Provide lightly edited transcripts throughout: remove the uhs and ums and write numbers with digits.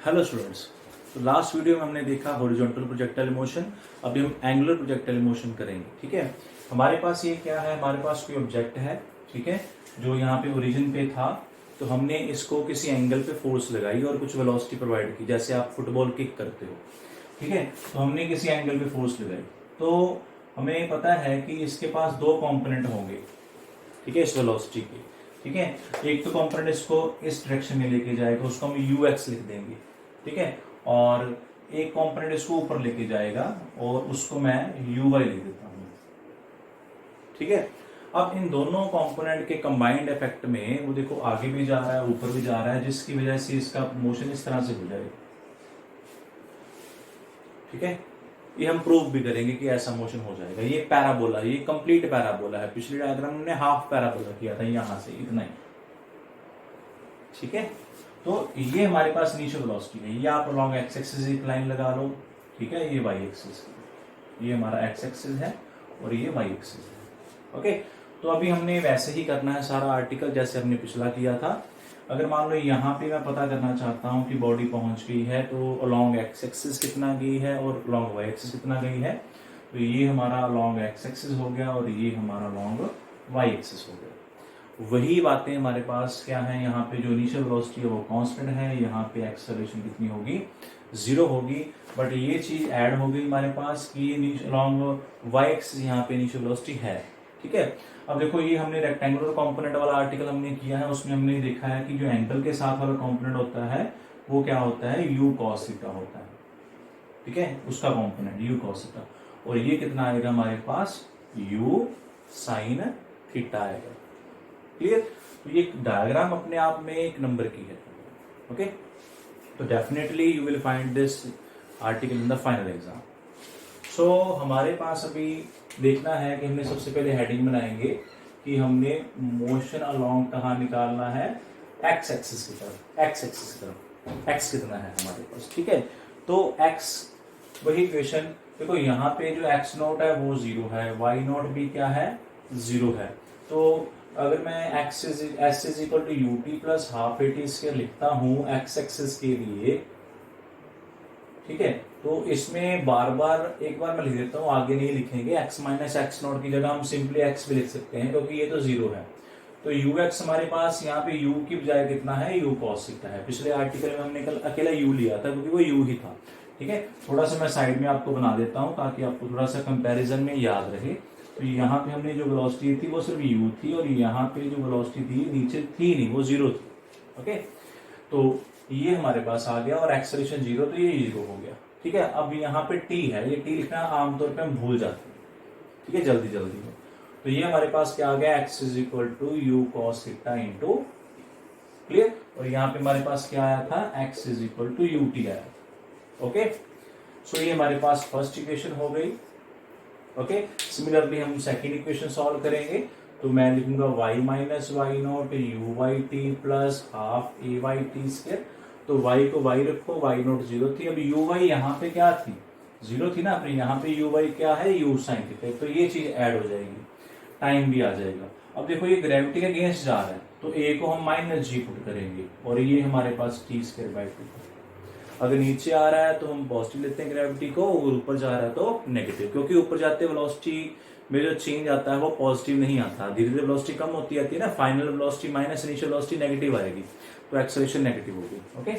Hello students. तो last video में हमने देखा हॉरिजॉन्टल प्रोजेक्टाइल मोशन। अभी हम एंगुलर प्रोजेक्टाइल मोशन करेंगे। ठीक है, हमारे पास ये क्या है, हमारे पास कोई ऑब्जेक्ट है, ठीक है, जो यहाँ पे ओरिजिन पे था। तो हमने इसको किसी एंगल पे फोर्स लगाई और कुछ वेलोसिटी प्रोवाइड की, जैसे आप फुटबॉल किक करते हो। ठीक है, तो हमने किसी एंगल पे फोर्स लगाई। तो हमें पता है कि इसके पास दो कंपोनेंट होंगे, ठीक है, इस वेलोसिटी के। ठीक है, एक तो कंपोनेंट इसको इस डायरेक्शन में लेके जाएगा, उसको हम यू एक्स लिख देंगे। ठीक है, और एक कंपोनेंट इसको ऊपर लेके जाएगा और उसको मैं यू वाई लिख देता हूँ। ठीक है, अब इन दोनों कंपोनेंट के कंबाइंड इफेक्ट में वो देखो आगे भी जा रहा है, ऊपर भी जा रहा है, जिसकी वजह से इसका मोशन इस तरह से हो जाएगा। ठीक है, ये हम प्रूव भी करेंगे कि ऐसा मोशन हो जाएगा। ये पैराबोला, ये कंप्लीट पैराबोला है। पिछले डायग्राम में हाफ पैराबोला किया था, यहां से इतना ही। ठीक है, तो ये हमारे पास इनिशियल वेलोसिटी है। ये आप अलोंग एक्स एक्सिस एक लाइन लगा लो। ठीक है, ये वाई एक्सिस, ये हमारा एक्स एक्सिस है और ये वाई एक्सिस है। ओके, तो अभी हमने वैसे ही करना है सारा आर्टिकल जैसे हमने पिछला किया था। अगर मान लो यहाँ पे मैं पता करना चाहता हूँ कि बॉडी पहुंच गई है, तो अलोंग एक्स एक्सिस कितना गई है और अलोंग वाई एक्सिस कितना गई है। तो ये हमारा अलोंग एक्स एक्सिस हो गया और ये हमारा अलोंग वाई एक्सिस हो गया। वही बातें हमारे पास क्या है, यहाँ पे जो इनिशियल वेलोसिटी है वो कांस्टेंट है, यहाँ पे एक्सेलरेशन कितनी होगी, 0 होगी। बट ये चीज ऐड हो गई हमारे पास कि अलोंग वाई एक्सिस यहाँ पे इनिशियल वेलोसिटी है। ठीक है, अब देखो ये हमने रेक्टेंगुलर कंपोनेंट वाला आर्टिकल हमने किया है, उसमें हमने देखा है कि जो एंगल के साथ वाला कंपोनेंट होता है वो क्या होता है, यू कॉस थीटा होता है। ठीक है, उसका कंपोनेंट यू कॉस थीटा, और ये कितना आएगा हमारे पास, यू साइन थीटा आएगा। क्लियर, तो ये डायग्राम अपने आप में एक नंबर की है। ओके, तो definitely you will find this article in the final exam. So हमारे पास अभी देखना है कि हमने सबसे पहले हेडिंग बनाएंगे कि हमने मोशन अलोंग कहाँ निकालना है, एक्स एक्सिस की तरफ। एक्स एक्सिस की तरफ एक्स कितना है हमारे पास। ठीक है, तो एक्स वही इक्वेशन देखो, यहाँ पे जो एक्स नोट है वो 0 है, वाई नोट भी क्या है, 0 है। तो अगर मैं x is equal to u t plus half a t square लिखता हूं एक्स एक्सिस के लिए, ठीक है, तो इसमें बार बार एक बार मैं लिख देता हूं, आगे नहीं लिखेंगे। एक्स माइनस एक्स नॉट की जगह हम सिंपली एक्स भी लिख सकते हैं, क्योंकि ये तो 0 है। तो यू एक्स हमारे पास यहाँ पे यू की बजाय कितना है, यू कॉस थीटा है। पिछले आर्टिकल में हमने कल अकेला यू लिया था क्योंकि वो यू ही था। ठीक है, थोड़ा सा मैं साइड में आपको बना देता हूँ ताकि आपको थोड़ा सा कंपेरिजन में याद रहे। तो यहाँ पे हमने जो वेलोसिटी थी वो सिर्फ यू थी, और यहाँ पे जो वेलोसिटी थी नीचे थी नहीं, वो 0 थी। ओके, तो ये हमारे पास आ गया, और एक्सेलरेशन 0, तो ये 0 हो गया। ठीक है, अब यहाँ पे टी है, ये टी लिखना आमतौर पे हम भूल जाते हैं। ठीक है, जल्दी जल्दी में। तो ये हमारे पास क्या आ गया, x is equal to u cos theta into, clear, और यहाँ पे हमारे पास क्या आया था, x is equal to u t आया। ओके, सो ये हमारे पास फर्स्ट इक्वेशन हो गई। ओके, सिमिलरली हम सेकेंड इक्वेशन सॉल्व करेंगे। तो मैं लिखूंगा y minus y naught u y t plus half a y t square. तो y को y रखो, y नॉट 0 थी, अब यू वाई यहाँ पे क्या थी, 0 थी ना, फिर यहाँ पे यू वाई क्या है, यू साइन थीटा। तो ये चीज ऐड हो जाएगी, टाइम भी आ जाएगा। अब देखो ये ग्रेविटी के अगेंस्ट जा रहा है, तो a को हम माइनस जी पुट करेंगे, और ये हमारे पास टी स्क्वायर बाई 2। अगर नीचे आ रहा है तो हम पॉजिटिव लेते हैं ग्रेविटी को, और ऊपर जा रहा है तो नेगेटिव, क्योंकि ऊपर जाते वेलोसिटी में जो चेंज आता है वो पॉजिटिव नहीं आता, धीरे धीरे वेलोसिटी कम होती आती है ना, final velocity minus initial velocity negative आएगी, तो एक्सेलरेशन नेगेटिव होगी। ओके,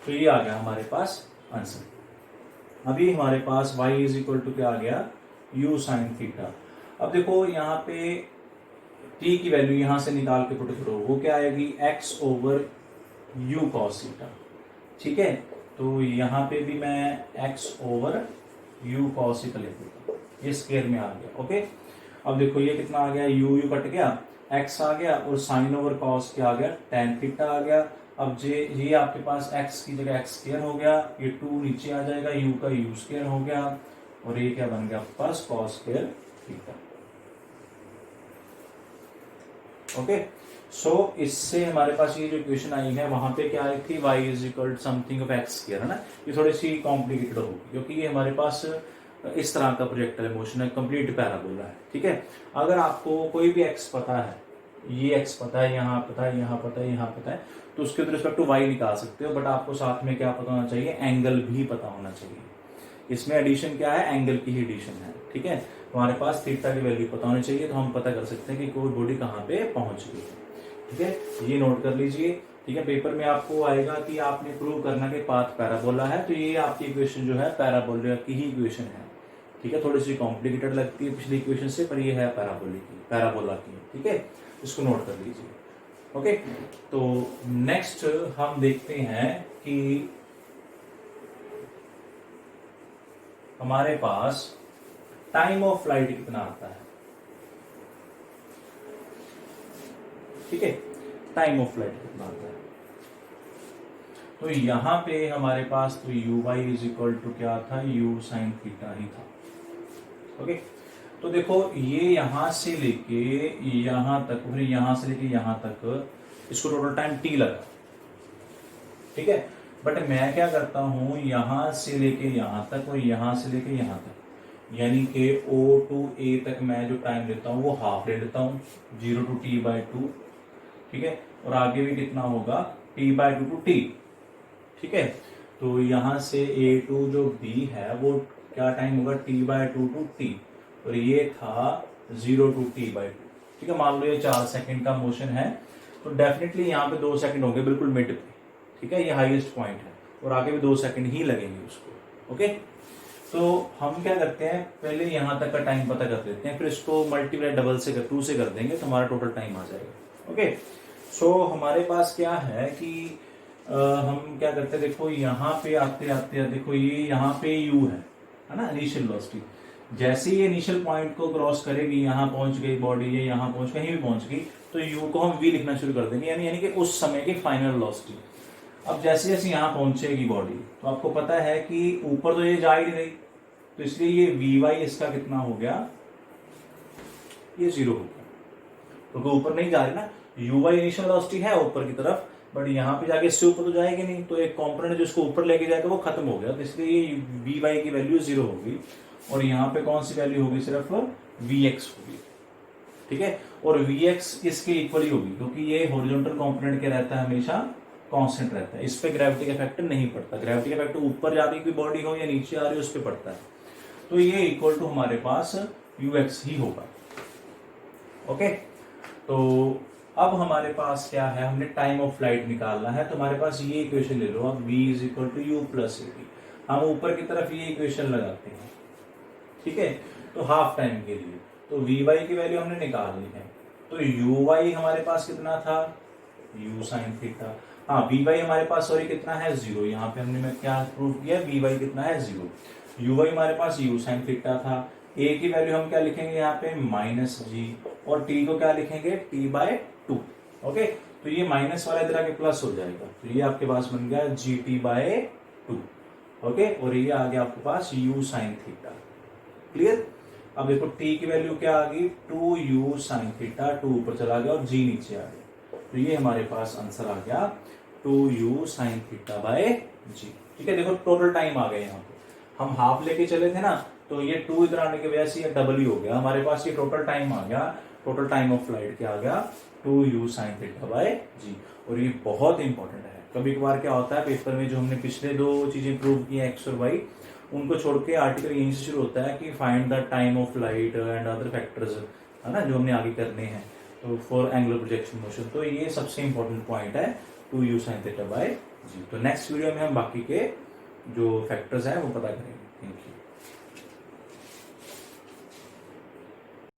तो ये आ गया हमारे पास आंसर। अभी हमारे पास y इज इक्वल टू क्या आ गया, u साइन थीटा। अब देखो यहाँ पे t की वैल्यू यहाँ से निकाल के पुट करो, वो क्या आएगी, x over u cos theta. ठीक है, तो यहाँ पे भी मैं x over u cos theta लिख देता हूँ, ये स्क्वायर में आ गया। ओके, अब देखो ये कितना आ गया, u कट गया, x आ गया, और साइन ओवर cos क्या आ गया, tan थीटा आ गया। अब ये आपके पास x की जगह x स्क्वायर हो गया, ये 2 नीचे आ जाएगा, u का u स्क्वायर हो गया, और ये क्या बन गया आपके पास, cos स्क्वायर थीटा। ओके, सो इससे हमारे पास ये जो इक्वेशन आई है, वहां पे क्या आई थी, y is equal something of x square, है ना। ये थोड़ी सी कॉम्प्लिकेटेड होगी क्योंकि ये हमारे पास इस तरह का प्रोजेक्टाइल मोशन है, कंप्लीट पैराबोला है। ठीक है, अगर आपको कोई भी x पता है, ये x पता है, यहाँ पता है, यहाँ पता है, यहाँ पता है, तो उसके रिस्पेक्ट टू y निकाल सकते हो, बट आपको साथ में क्या पता होना चाहिए, एंगल भी पता होना चाहिए। इसमें एडिशन क्या है, एंगल की ही एडिशन है, ठीक है। हमारे पास थीटा की वैल्यू पता होनी चाहिए, तो हम पता कर सकते हैं कि कोई बॉडी कहाँ पे पहुंच गई, ठीक है। ये नोट कर लीजिए, ठीक है। पेपर में आपको आएगा कि आपने प्रूव करना कि पाथ पैराबोला है, तो ये आपकी इक्वेशन जो है पैराबोला की ही इक्वेशन है, ठीक है। थोड़ी सी कॉम्प्लिकेटेड लगती है पिछली इक्वेशन से, पर ये है पैराबोला की, ठीक है। इसको नोट कर लीजिए, ओके। तो नेक्स्ट हम देखते हैं कि हमारे पास टाइम ऑफ फ्लाइट कितना आता है, ठीक है। टाइम ऑफ फ्लाइट कितना आता है, तो यहां पे हमारे पास तो u y is equal to क्या था, यू साइन थीटा ही था, ओके। तो देखो ये यहां से लेके यहां तक, फिर यहां से लेके यहां तक, इसको टोटल टाइम टी लगा, ठीक है। बट मैं क्या करता हूं, यहां से लेके यहां तक और यहां से लेके यहां तक, यानी कि O टू A तक मैं जो टाइम लेता हूं वो हाफ ले लेता हूं, 0 टू T/2, ठीक है। और आगे भी कितना होगा, T/2 टू T, ठीक है। तो यहां से A2 जो B है वो क्या टाइम होगा, T/2 टू T, और ये था 0 टू T/2, ठीक है। मान लो ये 4 सेकंड का मोशन है, तो डेफिनेटली यहाँ पे 2 सेकंड होंगे बिल्कुल मिड पे, ठीक है। ये हाईएस्ट पॉइंट है, और आगे भी 2 सेकंड ही लगेंगे उसको, ओके। तो हम क्या करते हैं, पहले यहां तक का टाइम पता कर लेते हैं, फिर इसको मल्टीप्लाई डबल से 2 से कर देंगे, तो हमारा टोटल टाइम आ जाएगा, ओके। सो हमारे पास क्या है कि हम क्या करते हैं, देखो यहाँ पे आते आते देखो ये यहाँ पे u है ना, इनिशियल वेलोसिटी। जैसे ही इनिशियल पॉइंट को क्रॉस करेगी, यहाँ पहुंच गई बॉडी, ये यहाँ पहुंच कहीं भी पहुंच गई, तो u को हम v लिखना शुरू कर देंगे, यानी कि उस समय की फाइनल वेलोसिटी। अब जैसे जैसे यहाँ पहुंचेगी बॉडी, तो आपको पता है कि ऊपर तो ये जा ही नहीं रही, तो इसलिए ये vy इसका कितना हो गया, ये 0 हो गया, क्योंकि तो ऊपर नहीं जा रही ना, uy इनिशियल वेलोसिटी है ऊपर की तरफ, बट यहाँ पे जाके इससे ऊपर तो जाएगी नहीं, तो एक कंपोनेंट जो इसको ऊपर लेके जाएगा वो खत्म हो गया, तो इसलिए ये vy की वैल्यू 0 होगी, और यहाँ पे कौन सी वैल्यू होगी, सिर्फ vx होगी, ठीक है। और vx इसके इक्वली होगी, क्योंकि ये हॉरिजॉन्टल कंपोनेंट क्या रहता है, हमेशा कांस्टेंट रहता है, इस पे ग्रेविटी का फैक्टर नहीं पड़ता। ग्रेविटी का फैक्टर ऊपर जा रही कोई बॉडी हो या नीचे आ रही हो उस पर पड़ता है, तो ये इक्वल टू हमारे पास ux ही होगा, ओके। तो अब हमारे पास क्या है, हमने टाइम ऑफ फ्लाइट निकालना है, तो हमारे पास ये इक्वेशन ले लो अब, v is equal to u plus a t. हम ऊपर की तरफ ये इक्वेशन लगाते हैं, ठीक है। तो हाफ टाइम के लिए तो vy की वैल्यू हमने निकालनी है, तो uy हमारे पास कितना था, u साइन थीटा, हाँ vy हमारे पास सॉरी कितना है, 0। यहाँ पे हमने मैं क्या प्रूव किया, vy कितना है, 0। uy हमारे पास u साइन थीटा था, a की वैल्यू हम क्या लिखेंगे यहाँ पे, -g, और t को क्या लिखेंगे, T/2, ओके। तो ये माइनस वाला इधर आके प्लस हो जाएगा, तो ये आपके पास बन गया GT/2, ओके। और ये आ गया आपके पास u साइन थीटा, क्लियर। अब देखो t की वैल्यू क्या आ गई, 2u साइन थीटा, 2 ऊपर चला गया और g नीचे आ गया, तो ये हमारे पास आंसर आ गया 2u साइन थीटा/g, ठीक है। देखो टोटल टाइम आ गया, यहाँ पे हम हाफ लेके चले थे ना, तो ये 2 इधर आने की वजह से ये डबल ही हो गया हमारे पास, ये टोटल टाइम आ गया, टोटल टाइम ऑफ फ्लाइट क्या आ गया, 2u साइन थीटा/g। और ये बहुत इंपॉर्टेंट है, कभी कभार क्या होता है पेपर में, जो हमने पिछले 2 चीजें प्रूव की है x और y, उनको छोड़ के आर्टिकल यहीं से शुरू होता है कि find the time of flight and other factors, है ना, जो हमने आगे करने हैं, तो फॉर एंगुलर प्रोजेक्शन मोशन, तो ये सबसे इंपॉर्टेंट पॉइंट है 2u साइन थीटा/g। तो नेक्स्ट वीडियो में हम बाकी के जो फैक्टर्स हैं वो पता करेंगे। Thank you.